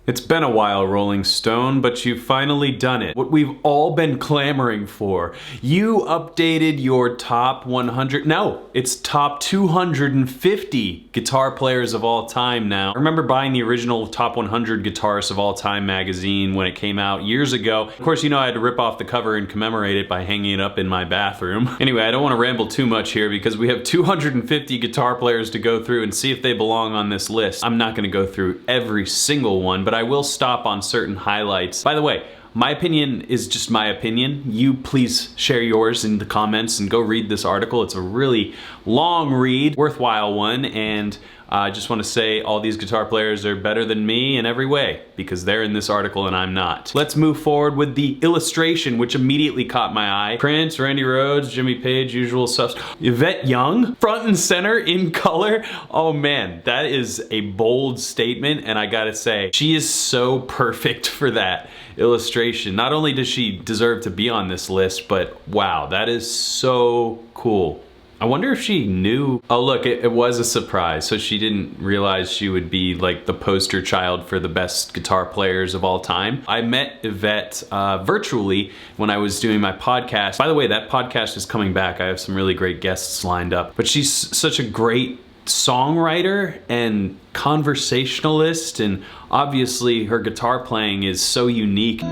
It's been a while, Rolling Stone, but you've finally done it. What we've all been clamoring for. You updated your top 100, no, it's top 250 guitar players of all time now. I remember buying the original Top 100 Guitarists of All Time magazine when it came out years ago. Of course, you know I had to rip off the cover and commemorate it by hanging it up in my bathroom. Anyway, I don't want to ramble too much here because we have 250 guitar players to go through and see if they belong on this list. I'm not going to go through every single one, but I will stop on certain highlights. By the way, my opinion is just my opinion. You please share yours in the comments and go read this article. It's a really long read, worthwhile one, and I just want to say all these guitar players are better than me in every way because they're in this article and I'm not. Let's move forward with the illustration, which immediately caught my eye. Prince, Randy Rhoads, Jimmy Page, usual suspects. Yvette Young, front and center in color. Oh man, that is a bold statement, and I gotta say, she is so perfect for that illustration. Not only does she deserve to be on this list, but wow, that is so cool. I wonder if she knew. Oh look, it was a surprise. So she didn't realize she would be like the poster child for the best guitar players of all time. I met Yvette virtually when I was doing my podcast. By the way, that podcast is coming back. I have some really great guests lined up. But she's such a great songwriter and conversationalist, and obviously her guitar playing is so unique.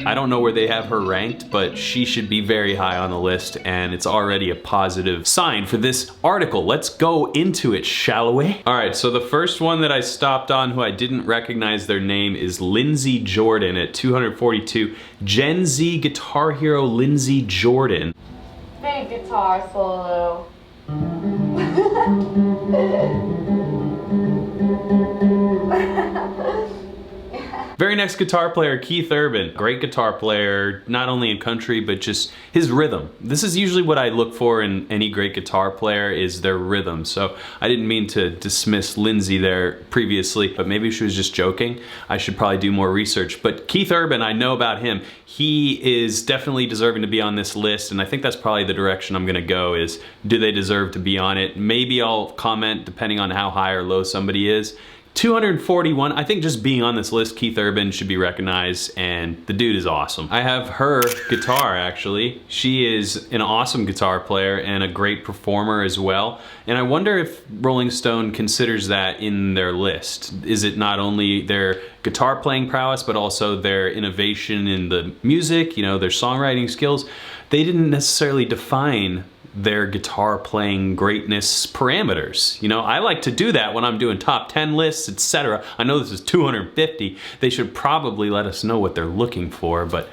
I don't know where they have her ranked, but she should be very high on the list, and it's already a positive sign for this article. Let's go into it, shall we? All right, so the first one that I stopped on who I didn't recognize their name is Lindsey Jordan at 242. Gen Z guitar hero Lindsey Jordan. Big guitar solo. Very next guitar player, Keith Urban. Great guitar player, not only in country, but just his rhythm. This is usually what I look for in any great guitar player, is their rhythm. So I didn't mean to dismiss Lindsey there previously, but maybe she was just joking. I should probably do more research. But Keith Urban, I know about him. He is definitely deserving to be on this list, and I think that's probably the direction I'm gonna go, is do they deserve to be on it? Maybe I'll comment depending on how high or low somebody is. 241, I think just being on this list, Keith Urban should be recognized, and the dude is awesome. I have her guitar, actually. She is an awesome guitar player and a great performer as well. And I wonder if Rolling Stone considers that in their list. Is it not only their guitar playing prowess, but also their innovation in the music, you know, their songwriting skills? They didn't necessarily define their guitar playing greatness parameters. You know, I like to do that when I'm doing top 10 lists, etc. I know this is 250. They should probably let us know what they're looking for, but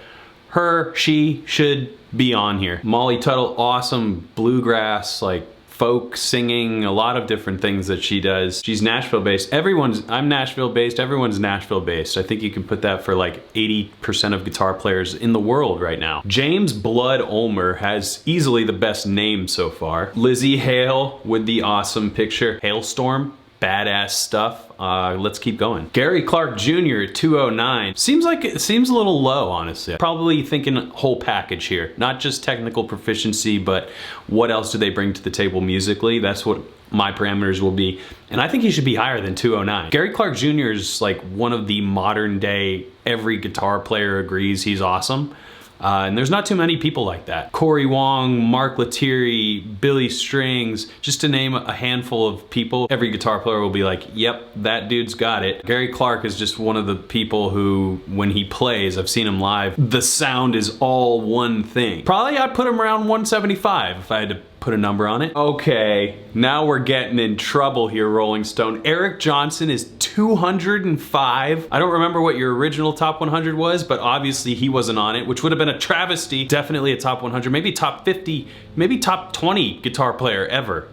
she should be on here. Molly Tuttle, awesome bluegrass, like folk singing, a lot of different things that she does. She's Nashville based. I'm Nashville based, everyone's Nashville based. I think you can put that for like 80% of guitar players in the world right now. James Blood Ulmer has easily the best name so far. Lizzie Hale with the awesome picture. Hailstorm, badass stuff. Let's keep going. Gary Clark Jr. at 209. Seems a little low, honestly. Probably thinking whole package here. Not just technical proficiency, but what else do they bring to the table musically? That's what my parameters will be. And I think he should be higher than 209. Gary Clark Jr. is like one of the modern day, every guitar player agrees he's awesome. And there's not too many people like that. Corey Wong, Mark Lettieri, Billy Strings, just to name a handful of people. Every guitar player will be like, yep, that dude's got it. Gary Clark is just one of the people who, when he plays, I've seen him live, the sound is all one thing. Probably I'd put him around 175 if I had to put a number on it. Okay, now we're getting in trouble here, Rolling Stone. Eric Johnson is 205. I don't remember what your original top 100 was, but obviously he wasn't on it, which would have been a travesty. Definitely a top 100, maybe top 50, maybe top 20 guitar player ever.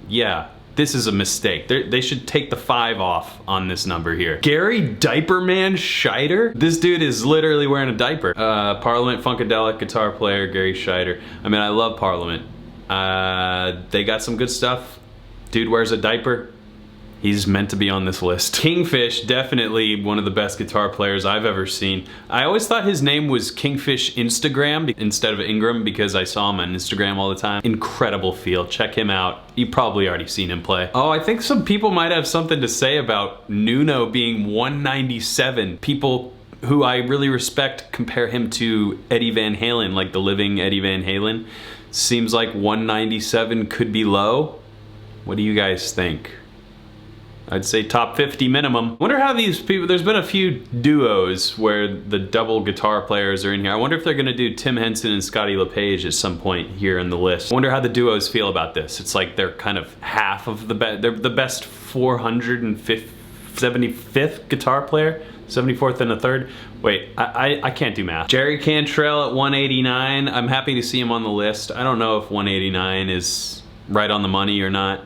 Yeah. This is a mistake. They should take the 5 off on this number here. Gary Diaperman Scheider? This dude is literally wearing a diaper. Parliament Funkadelic guitar player, Gary Scheider. I mean, I love Parliament. They got some good stuff. Dude wears a diaper. He's meant to be on this list. Kingfish, definitely one of the best guitar players I've ever seen. I always thought his name was Kingfish Instagram instead of Ingram because I saw him on Instagram all the time. Incredible feel, check him out. You've probably already seen him play. Oh, I think some people might have something to say about Nuno being 197. People who I really respect compare him to Eddie Van Halen, like the living Eddie Van Halen. Seems like 197 could be low. What do you guys think? I'd say top 50 minimum. Wonder how these people, there's been a few duos where the double guitar players are in here. I wonder if they're gonna do Tim Henson and Scotty LePage at some point here in the list. I wonder how the duos feel about this. It's like they're kind of half of the best, they're the best 475th guitar player, 74th and a third. Wait, I can't do math. Jerry Cantrell at 189. I'm happy to see him on the list. I don't know if 189 is right on the money or not.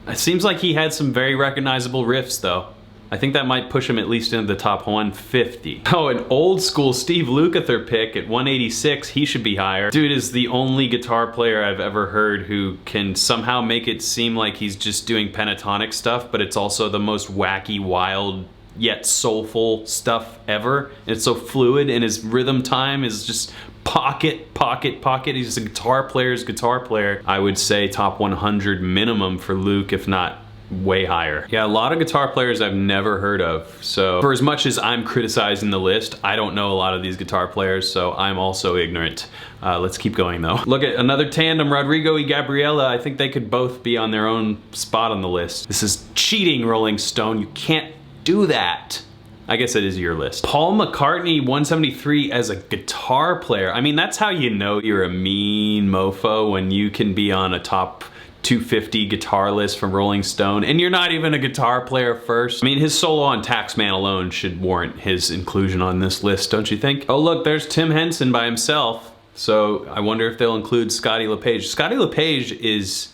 It seems like he had some very recognizable riffs though. I think that might push him at least into the top 150. Oh, an old school Steve Lukather pick at 186, he should be higher. Dude is the only guitar player I've ever heard who can somehow make it seem like he's just doing pentatonic stuff, but it's also the most wacky, wild, yet soulful stuff ever. It's so fluid, and his rhythm time is just pocket, pocket, pocket. He's a guitar player's guitar player. I would say top 100 minimum for Luke, if not way higher. Yeah, a lot of guitar players I've never heard of. So for as much as I'm criticizing the list, I don't know a lot of these guitar players, so I'm also ignorant. Let's keep going though. Look at another tandem, Rodrigo and Gabriela. I think they could both be on their own spot on the list. This is cheating, Rolling Stone. You can't do that. I guess it is your list. Paul McCartney, 173 as a guitar player. I mean, that's how you know you're a mean mofo, when you can be on a top 250 guitar list from Rolling Stone and you're not even a guitar player first. I mean, his solo on Taxman alone should warrant his inclusion on this list, don't you think? Oh look, there's Tim Henson by himself. So I wonder if they'll include Scotty LePage. Scotty LePage is,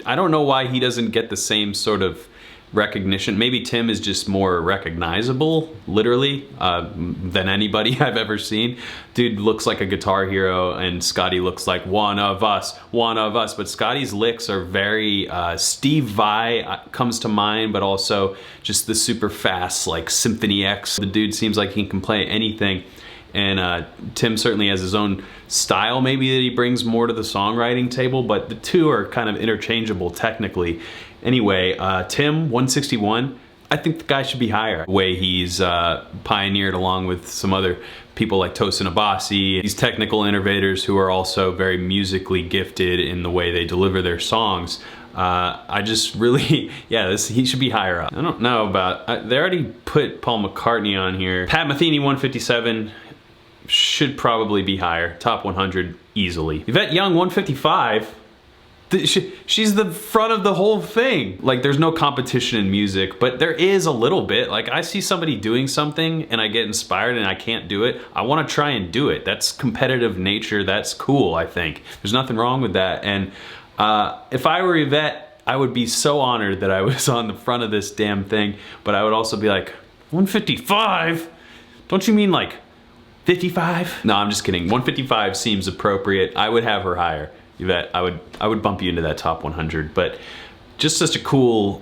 I don't know why he doesn't get the same sort of recognition. Maybe Tim is just more recognizable, literally, than anybody I've ever seen. Dude looks like a guitar hero, and Scotty looks like one of us. But Scotty's licks are very, Steve Vai comes to mind, but also just the super fast, like Symphony X. The dude seems like he can play anything. And Tim certainly has his own style, maybe, that he brings more to the songwriting table, but the two are kind of interchangeable technically. Anyway, Tim, 161, I think the guy should be higher. The way he's pioneered along with some other people like Tosin Abasi, these technical innovators who are also very musically gifted in the way they deliver their songs. I just really, yeah, he should be higher up. I don't know about, they already put Paul McCartney on here. Pat Metheny, 157, should probably be higher. Top 100 easily. Yvette Young, 155. She's the front of the whole thing. Like, there's no competition in music, but there is a little bit. Like, I see somebody doing something and I get inspired and I can't do it. I want to try and do it. That's competitive nature. That's cool, I think. There's nothing wrong with that. And if I were Yvette, I would be so honored that I was on the front of this damn thing, but I would also be like, 155? Don't you mean like 55? No, I'm just kidding. 155 seems appropriate. I would have her higher. Yvette, I would bump you into that top 100, but just such a cool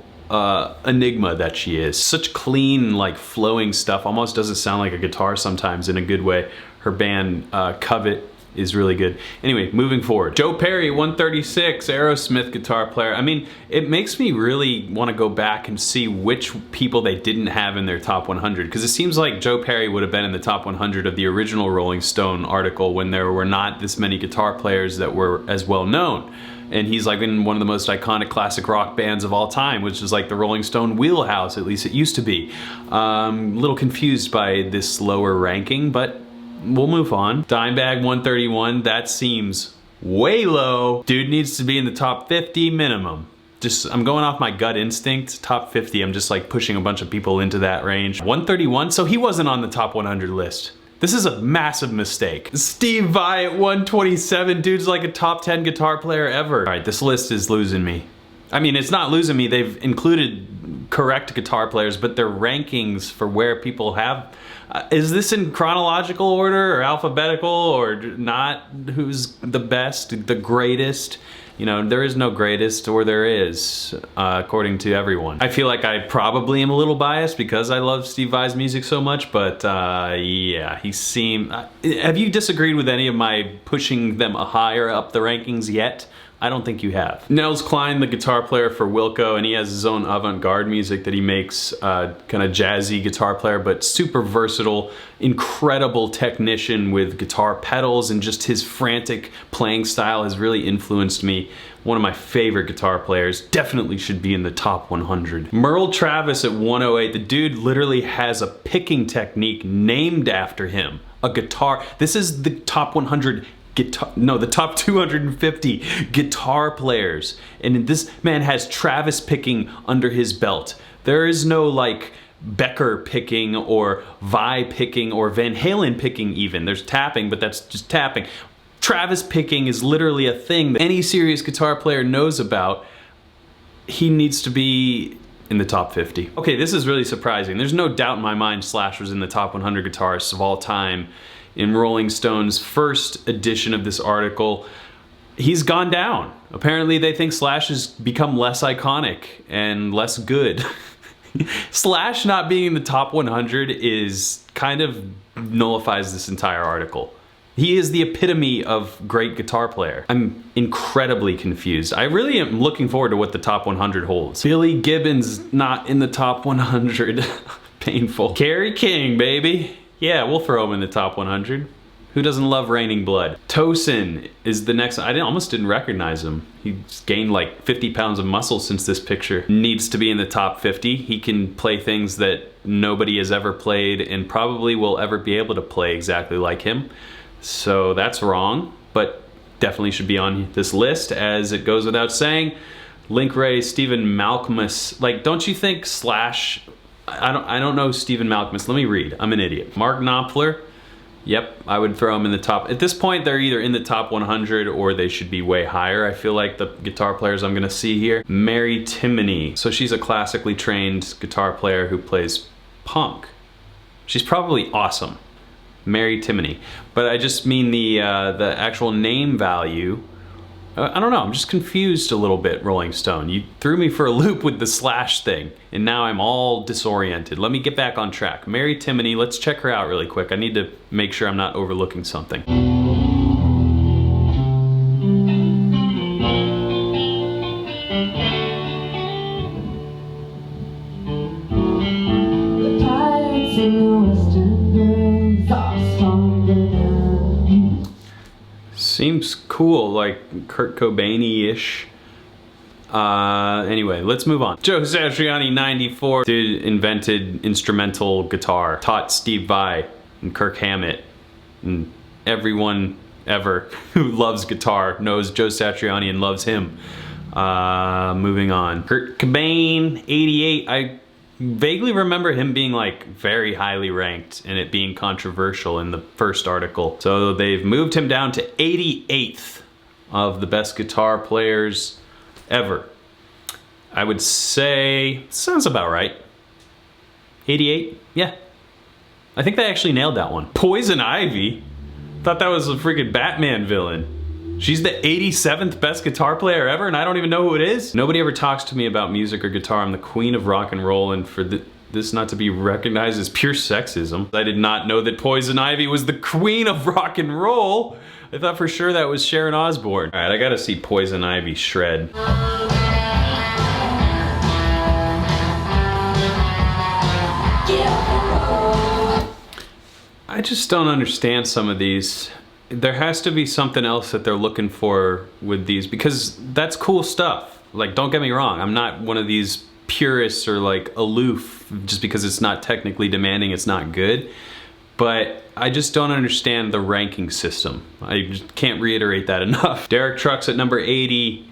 enigma that she is. Such clean, like, flowing stuff. Almost doesn't sound like a guitar sometimes in a good way. Her band, Covet, is really good. Anyway, moving forward. Joe Perry, 136, Aerosmith guitar player. I mean, it makes me really want to go back and see which people they didn't have in their top 100, because it seems like Joe Perry would have been in the top 100 of the original Rolling Stone article when there were not this many guitar players that were as well known. And he's like in one of the most iconic classic rock bands of all time, which is like the Rolling Stone wheelhouse, at least it used to be. A little confused by this lower ranking, but we'll move on. Dimebag, 131, that seems way low. Dude needs to be in the top 50 minimum. Just, I'm going off my gut instinct. Top 50, I'm just like pushing a bunch of people into that range. 131, so he wasn't on the top 100 list. This is a massive mistake. Steve Vai at 127, dude's like a top 10 guitar player ever. All right, this list is losing me. I mean, it's not losing me. They've included correct guitar players, but their rankings for where people have. Is this in chronological order or alphabetical or not? Who's the best, the greatest? You know, there is no greatest, or there is, according to everyone. I feel like I probably am a little biased because I love Steve Vai's music so much, but yeah, he seemed... have you disagreed with any of my pushing them higher up the rankings yet? I don't think you have. Nels Cline, the guitar player for Wilco, and he has his own avant-garde music that he makes, kind of jazzy guitar player, but super versatile, incredible technician with guitar pedals, and just his frantic playing style has really influenced me. One of my favorite guitar players, definitely should be in the top 100. Merle Travis at 108, the dude literally has a picking technique named after him. A guitar, this is the top 100 guitar, no, the top 250 guitar players, and this man has Travis picking under his belt. There is no like Becker picking or Vai picking or Van Halen picking even. There's tapping, but that's just tapping. Travis picking is literally a thing that any serious guitar player knows about. He needs to be in the top 50. Okay, this is really surprising. There's no doubt in my mind Slash was in the top 100 guitarists of all time. In Rolling Stone's first edition of this article, he's gone down. Apparently they think Slash has become less iconic and less good. Slash not being in the top 100 is kind of nullifies this entire article. He is the epitome of great guitar player. I'm incredibly confused. I really am looking forward to what the top 100 holds. Billy Gibbons not in the top 100. Painful. Kerry King, baby. Yeah, we'll throw him in the top 100. Who doesn't love Raining Blood? Tosin is the next. I almost didn't recognize him. He's gained like 50 pounds of muscle since this picture. Needs to be in the top 50. He can play things that nobody has ever played and probably will ever be able to play exactly like him. So that's wrong, but definitely should be on this list, as it goes without saying. Link Ray, Stephen Malkmus. Like, don't you think Slash... I don't know Stephen Malkmus. Let me read. I'm an idiot. Mark Knopfler. Yep, I would throw him in the top. At this point, they're either in the top 100 or they should be way higher. I feel like the guitar players I'm gonna see here. Mary Timony. So she's a classically trained guitar player who plays punk. She's probably awesome. Mary Timony. But I just mean the actual name value. I don't know, I'm just confused a little bit, Rolling Stone. You threw me for a loop with the Slash thing, and now I'm all disoriented. Let me get back on track. Mary Timony, let's check her out really quick. I need to make sure I'm not overlooking something. Seems cool, like Kurt Cobain-ish. Anyway, let's move on. Joe Satriani, 94. Dude invented instrumental guitar. Taught Steve Vai and Kirk Hammett. And everyone ever who loves guitar knows Joe Satriani and loves him. Moving on. Kurt Cobain, 88. I vaguely remember him being like very highly ranked and it being controversial in the first article. So they've moved him down to 88th of the best guitar players ever. I would say, sounds about right. 88? Yeah. I think they actually nailed that one. Poison Ivy? Thought that was a freaking Batman villain. She's the 87th best guitar player ever, and I don't even know who it is. Nobody ever talks to me about music or guitar. I'm the queen of rock and roll, and for this not to be recognized as pure sexism. I did not know that Poison Ivy was the queen of rock and roll. I thought for sure that was Sharon Osbourne. All right, I gotta see Poison Ivy shred. I just don't understand some of these. There has to be something else that they're looking for with these, because that's cool stuff. Like, don't get me wrong, I'm not one of these purists or like aloof just because it's not technically demanding, it's not good. But I just don't understand the ranking system. I just can't reiterate that enough. Derek Trucks at number 80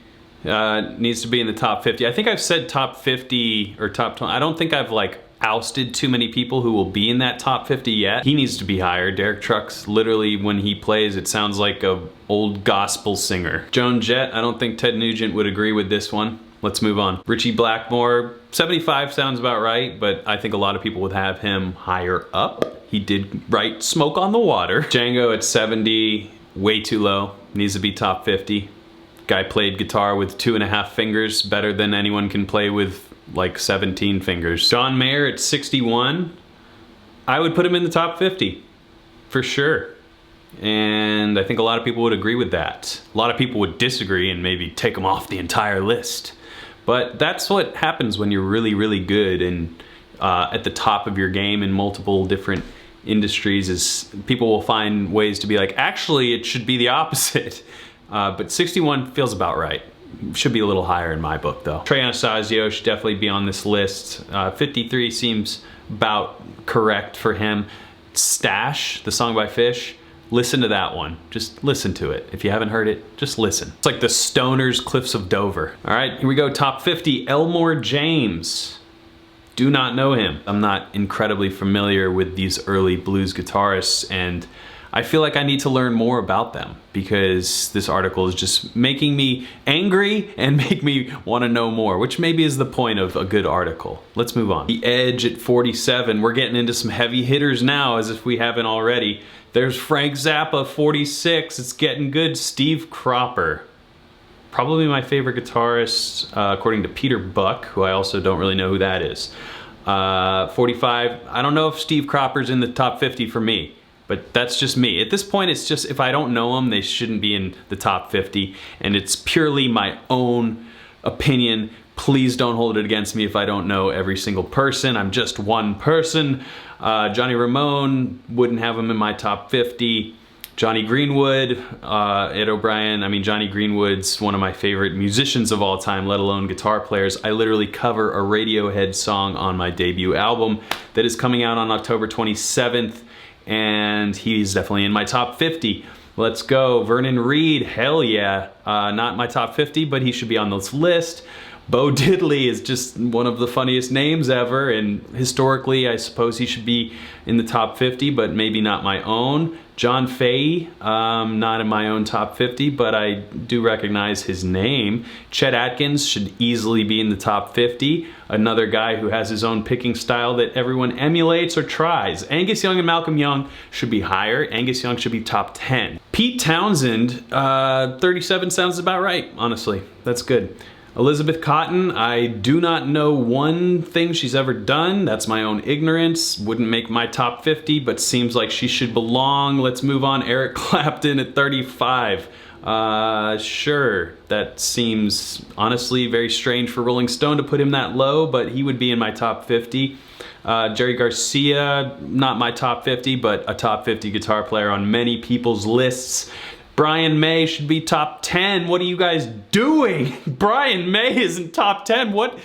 needs to be in the top 50. I think I've said top 50 or top 20. I don't think I've like ousted too many people who will be in that top 50 yet. He needs to be higher. Derek Trucks, literally when he plays, it sounds like a old gospel singer. Joan Jett, I don't think Ted Nugent would agree with this one. let's move on. Richie Blackmore, 75 sounds about right, but I think a lot of people would have him higher up. He did write Smoke on the Water. Django at 70, way too low, needs to be top 50. Guy played guitar with 2.5 fingers, better than anyone can play with like 17 fingers. John Mayer at 61, I would put him in the top 50, for sure. And I think a lot of people would agree with that. A lot of people would disagree and maybe take him off the entire list. But that's what happens when you're really, really good and at the top of your game in multiple different industries, is people will find ways to be like, actually, it should be the opposite. But 61 feels about right. Should be a little higher in my book, though. Trey Anastasio should definitely be on this list. 53 seems about correct for him. Stash, the song by Fish, listen to that one. Just listen to it. If you haven't heard it, just listen. It's like the Stoners Cliffs of Dover. All right, here we go, top 50. Elmore James. Do not know him. I'm not incredibly familiar with these early blues guitarists, and I feel like I need to learn more about them because this article is just making me angry and make me want to know more, which maybe is the point of a good article. Let's move on. The Edge at 47. We're getting into some heavy hitters now, as if we haven't already. There's Frank Zappa, 46. It's getting good. Steve Cropper. Probably my favorite guitarist, according to Peter Buck, who I also don't really know who that is. 45. I don't know if Steve Cropper's in the top 50 for me, but that's just me. At this point, it's just, if I don't know them, they shouldn't be in the top 50, and it's purely my own opinion. Please don't hold it against me if I don't know every single person. I'm just one person. Johnny Ramone, wouldn't have him in my top 50. Johnny Greenwood, Ed O'Brien. I mean, Johnny Greenwood's one of my favorite musicians of all time, let alone guitar players. I literally cover a Radiohead song on my debut album that is coming out on October 27th, and he's definitely in my top 50. Let's go. Vernon Reid, hell yeah. Not my top 50, but he should be on this list. Bo Diddley is just one of the funniest names ever, and historically I suppose he should be in the top 50, but maybe not my own. John Fahey, not in my own top 50, but I do recognize his name. Chet Atkins should easily be in the top 50. Another guy who has his own picking style that everyone emulates or tries. Angus Young and Malcolm Young should be higher. Angus Young should be top 10. Pete Townsend, 37 sounds about right, honestly. That's good. Elizabeth Cotton, I do not know one thing she's ever done. That's my own ignorance. Wouldn't make my top 50, but seems like she should belong. Let's move on. Eric Clapton at 35. Sure, that seems honestly very strange for Rolling Stone to put him that low, but he would be in my top 50. Jerry Garcia, not my top 50, but a top 50 guitar player on many people's lists. Brian May should be top 10. What are you guys doing? Brian May isn't top 10. What?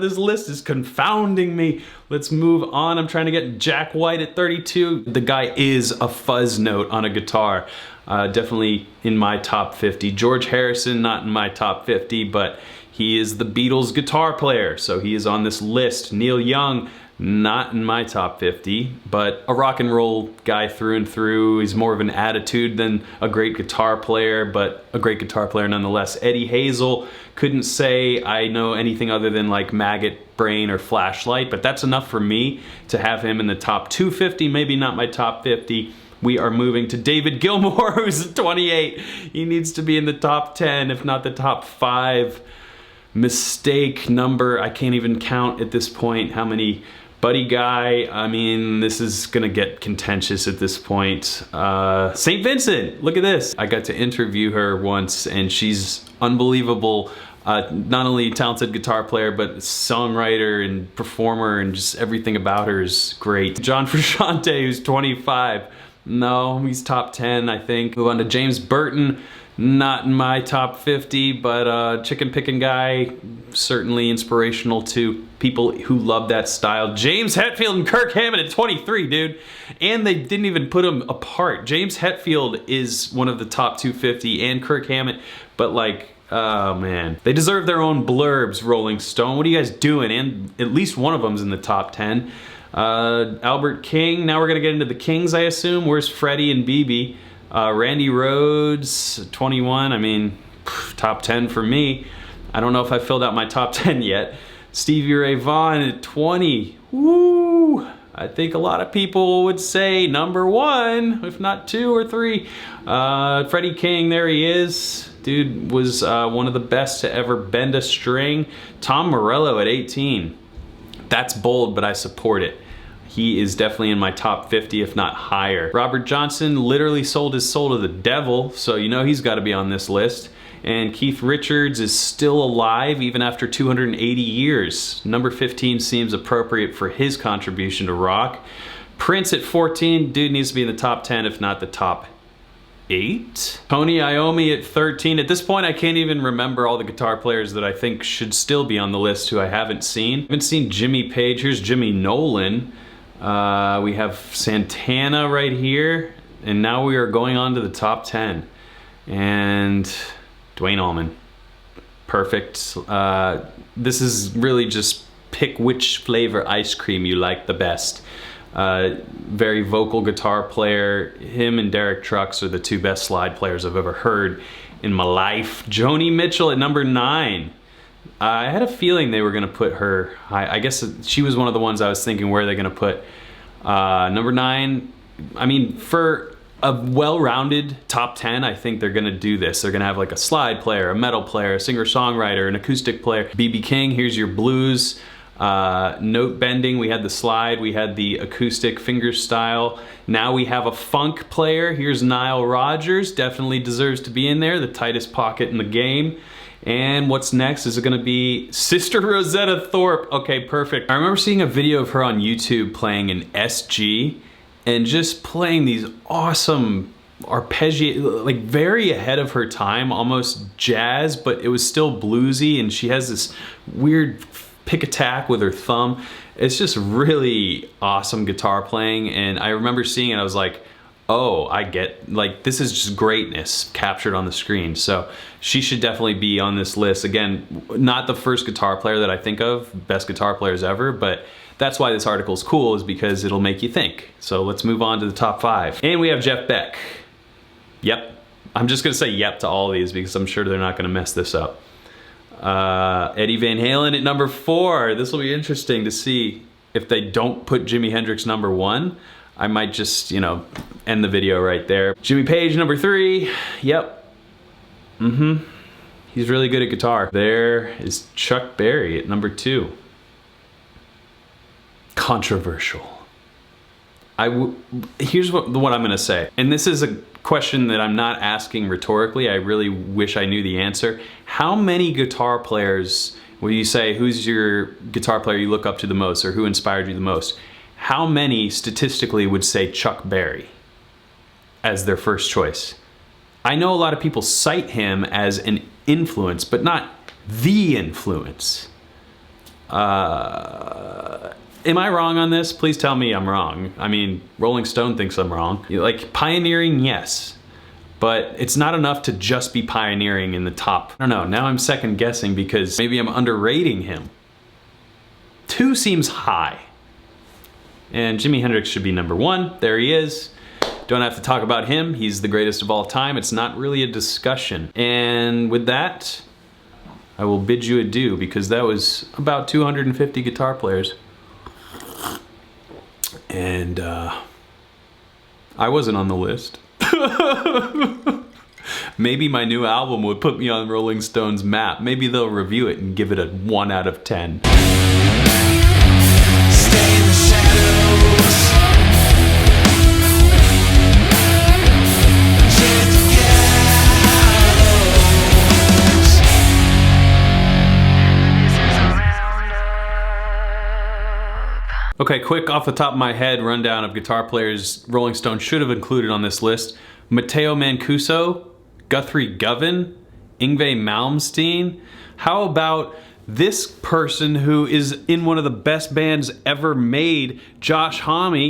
This list is confounding me. Let's move on. I'm trying to get Jack White at 32. The guy is a fuzz note on a guitar. Definitely in my top 50. George Harrison, not in my top 50, but he is the Beatles guitar player, so he is on this list. Neil Young, not in my top 50, but a rock and roll guy through and through. He's more of an attitude than a great guitar player, but a great guitar player nonetheless. Eddie Hazel, couldn't say I know anything other than like Maggot Brain or Flashlight, but that's enough for me to have him in the top 250, maybe not my top 50. We are moving to David Gilmour, who's 28. He needs to be in the top 10, if not the top 5. Mistake number, I can't even count at this point how many. Buddy Guy, I mean, this is gonna get contentious at this point. St. Vincent, look at this. I got to interview her once, and she's unbelievable. Not only a talented guitar player, but songwriter and performer, and just everything about her is great. John Frusciante, who's 25. No, he's top 10, I think. Move on to James Burton. Not in my top 50, but chicken picking guy, certainly inspirational to people who love that style. James Hetfield and Kirk Hammett at 23, dude. And they didn't even put them apart. James Hetfield is one of the top 250 and Kirk Hammett, but like, oh man. They deserve their own blurbs, Rolling Stone. What are you guys doing? And at least one of them's in the top 10. Albert King, now we're gonna get into the Kings, I assume. Where's Freddie and BB? Randy Rhoads, 21, I mean, top 10 for me. I don't know if I filled out my top 10 yet. Stevie Ray Vaughan at 20. Woo! I think a lot of people would say number 1, if not 2 or 3. Freddie King, there he is. Dude was one of the best to ever bend a string. Tom Morello at 18. That's bold, but I support it. He is definitely in my top 50, if not higher. Robert Johnson literally sold his soul to the devil, so you know he's got to be on this list. And Keith Richards is still alive even after 280 years. Number 15 seems appropriate for his contribution to rock. Prince at 14, dude needs to be in the top 10, if not the top 8. Tony Iommi at 13. At this point, I can't even remember all the guitar players that I think should still be on the list who I haven't seen. I haven't seen Jimmy Page. Here's Jimmy Nolan. We have Santana right here. And now we are going on to the top 10. And Duane Allman. Perfect. This is really just pick which flavor ice cream you like the best. Very vocal guitar player. Him and Derek Trucks are the 2 best slide players I've ever heard in my life. Joni Mitchell at number 9. I had a feeling they were gonna put her high. I guess she was one of the ones I was thinking where are they gonna put. Number 9, I mean, for a well-rounded top 10, I think they're gonna do this. They're gonna have like a slide player, a metal player, a singer-songwriter, an acoustic player. B.B. King, here's your blues. Note bending, we had the slide, we had the acoustic fingerstyle. Now we have a funk player. Here's Nile Rodgers, definitely deserves to be in there, the tightest pocket in the game. And what's next? Is it gonna be Sister Rosetta Thorpe? Okay, perfect. I remember seeing a video of her on YouTube playing an SG and just playing these awesome arpeggiate, like very ahead of her time, almost jazz, but it was still bluesy, and she has this weird pick attack with her thumb. It's just really awesome guitar playing, and I remember seeing it, I was like, oh, I get, like, this is just greatness captured on the screen. So she should definitely be on this list. Again, not the first guitar player that I think of, best guitar players ever, but that's why this article is cool, is because it'll make you think. So let's move on to the top 5. And we have Jeff Beck. Yep. I'm just gonna say yep to all of these because I'm sure they're not gonna mess this up. Eddie Van Halen at number 4. This will be interesting to see if they don't put Jimi Hendrix number 1. I might just, you know, end the video right there. Jimmy Page number 3. Yep. He's really good at guitar. There is Chuck Berry at number 2. Controversial. Here's what I'm gonna say, and this is a question that I'm not asking rhetorically. I really wish I knew the answer. How many guitar players, when you say who's your guitar player you look up to the most or who inspired you the most, how many statistically would say Chuck Berry as their first choice? I know a lot of people cite him as an influence, but not the influence. Am I wrong on this? Please tell me I'm wrong. I mean, Rolling Stone thinks I'm wrong. Like, pioneering, yes. But it's not enough to just be pioneering in the top. I don't know, now I'm second guessing because maybe I'm underrating him. 2 seems high. And Jimi Hendrix should be number 1. There he is. Don't have to talk about him. He's the greatest of all time. It's not really a discussion. And with that, I will bid you adieu because that was about 250 guitar players. And I wasn't on the list. Maybe my new album would put me on Rolling Stone's map. Maybe they'll review it and give it a 1 out of 10. Stay in the shadows. Okay, quick off the top of my head rundown of guitar players Rolling Stone should have included on this list. Matteo Mancuso, Guthrie Govan, Yngwie Malmsteen. How about this person who is in one of the best bands ever made, Josh Homme?